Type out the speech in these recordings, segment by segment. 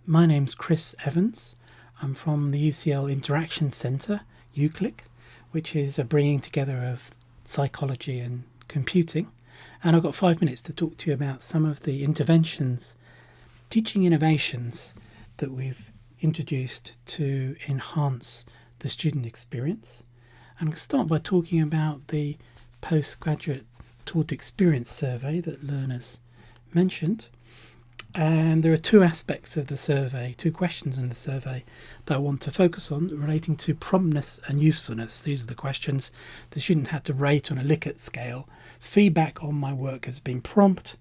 My name's Chris Evans. I'm from the UCL Interaction Centre, UCLIC, which is a bringing together of psychology and computing. And I've got 5 minutes to talk to you about some of the interventions, teaching innovations that we've introduced to enhance the student experience. And I'll start by talking about the postgraduate taught experience survey that learners mentioned. And there are two aspects of the survey, two questions in the survey that I want to focus on relating to promptness and usefulness. These are the questions the student had to rate on a Likert scale. Feedback on my work has been prompt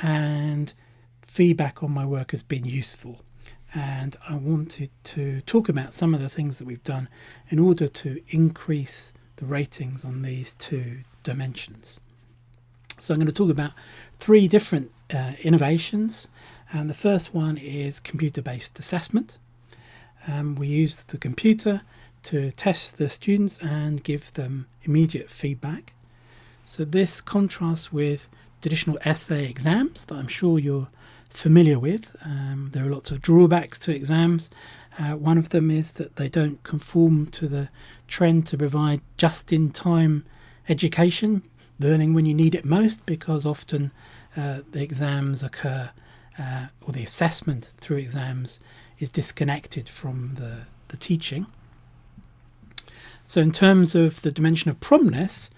and feedback on my work has been useful. And I wanted to talk about some of the things that we've done in order to increase the ratings on these two dimensions. So I'm going to talk about three different innovations. And the first one is computer-based assessment. We used the computer to test the students and give them immediate feedback. So this contrasts with traditional essay exams that I'm sure you're familiar with. There are lots of drawbacks to exams. One of them is that they don't conform to the trend to provide just-in-time education, learning when you need it most, because often the exams occur or the assessment through exams is disconnected from the teaching. So in terms of the dimension of promptness,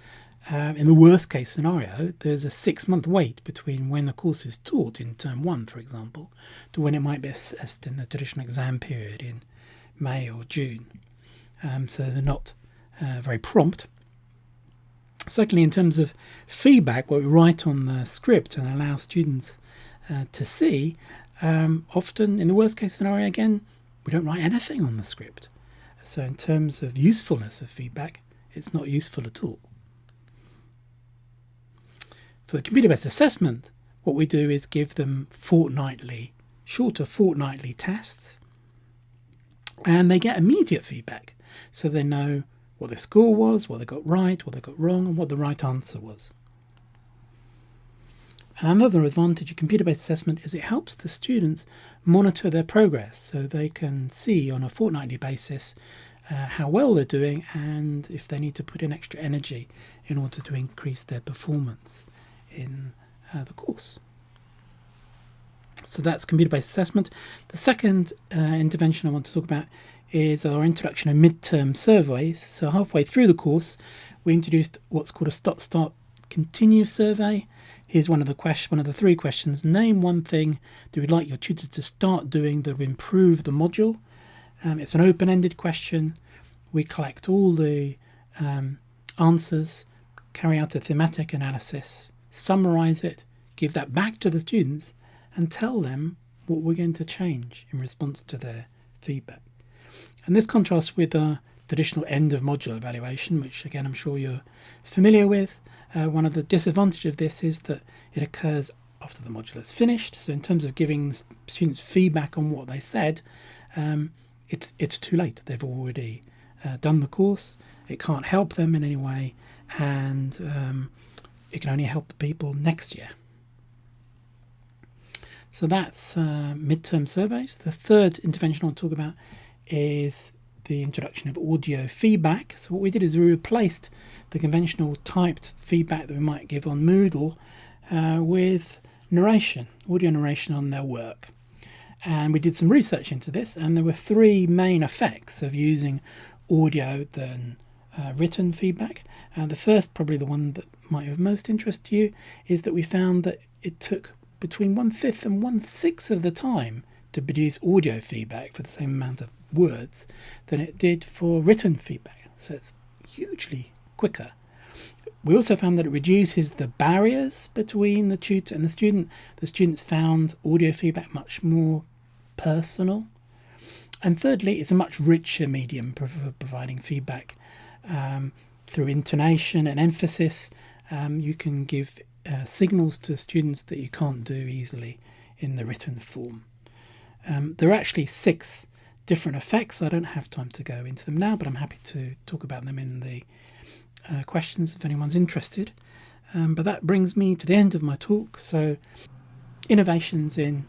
in the worst case scenario, there's a 6-month wait between when the course is taught in term 1, for example, to when it might be assessed in the traditional exam period in May or June. So they're not very prompt. Secondly, in terms of feedback, what we write on the script and allow students to see, often in the worst case scenario, again, we don't write anything on the script. So in terms of usefulness of feedback, it's not useful at all. For the computer-based assessment, what we do is give them shorter fortnightly tests, and they get immediate feedback. So they know what their score was, what they got right, what they got wrong, and what the right answer was. Another advantage of computer-based assessment is it helps the students monitor their progress, so they can see on a fortnightly basis how well they're doing and if they need to put in extra energy in order to increase their performance in the course. So that's computer-based assessment. The second intervention I want to talk about is our introduction of midterm surveys. So halfway through the course, we introduced what's called a stop-start continue survey. Here's one of the three questions. Name one thing that you'd like your tutor to start doing that will improve the module. It's an open-ended question. We collect all the answers, carry out a thematic analysis, summarize it, give that back to the students, and tell them what we're going to change in response to their feedback. And this contrasts with our traditional end of module evaluation, which again I'm sure you're familiar with. One of the disadvantages of this is that it occurs after the module is finished. So in terms of giving students feedback on what they said, it's too late. They've already done the course. It can't help them in any way, and it can only help the people next year. So that's midterm surveys. The third intervention I'll talk about is the introduction of audio feedback. So what we did is we replaced the conventional typed feedback that we might give on Moodle with narration, audio narration on their work. And we did some research into this, and there were three main effects of using audio than written feedback. The first, probably the one that might have most interest to you, is that we found that it took between 1/5 and 1/6 of the time to produce audio feedback for the same amount of words than it did for written feedback. So it's hugely quicker. We also found that it reduces the barriers between the tutor and the student. The students found audio feedback much more personal. And thirdly, it's a much richer medium for providing feedback. Through intonation and emphasis, you can give signals to students that you can't do easily in the written form. There are actually 6 different effects. I don't have time to go into them now, but I'm happy to talk about them in the questions if anyone's interested. But that brings me to the end of my talk. So innovations in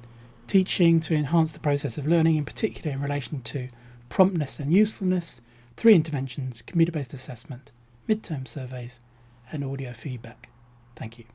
teaching to enhance the process of learning, in particular in relation to promptness and usefulness, 3 interventions: computer-based assessment, midterm surveys, and audio feedback. Thank you.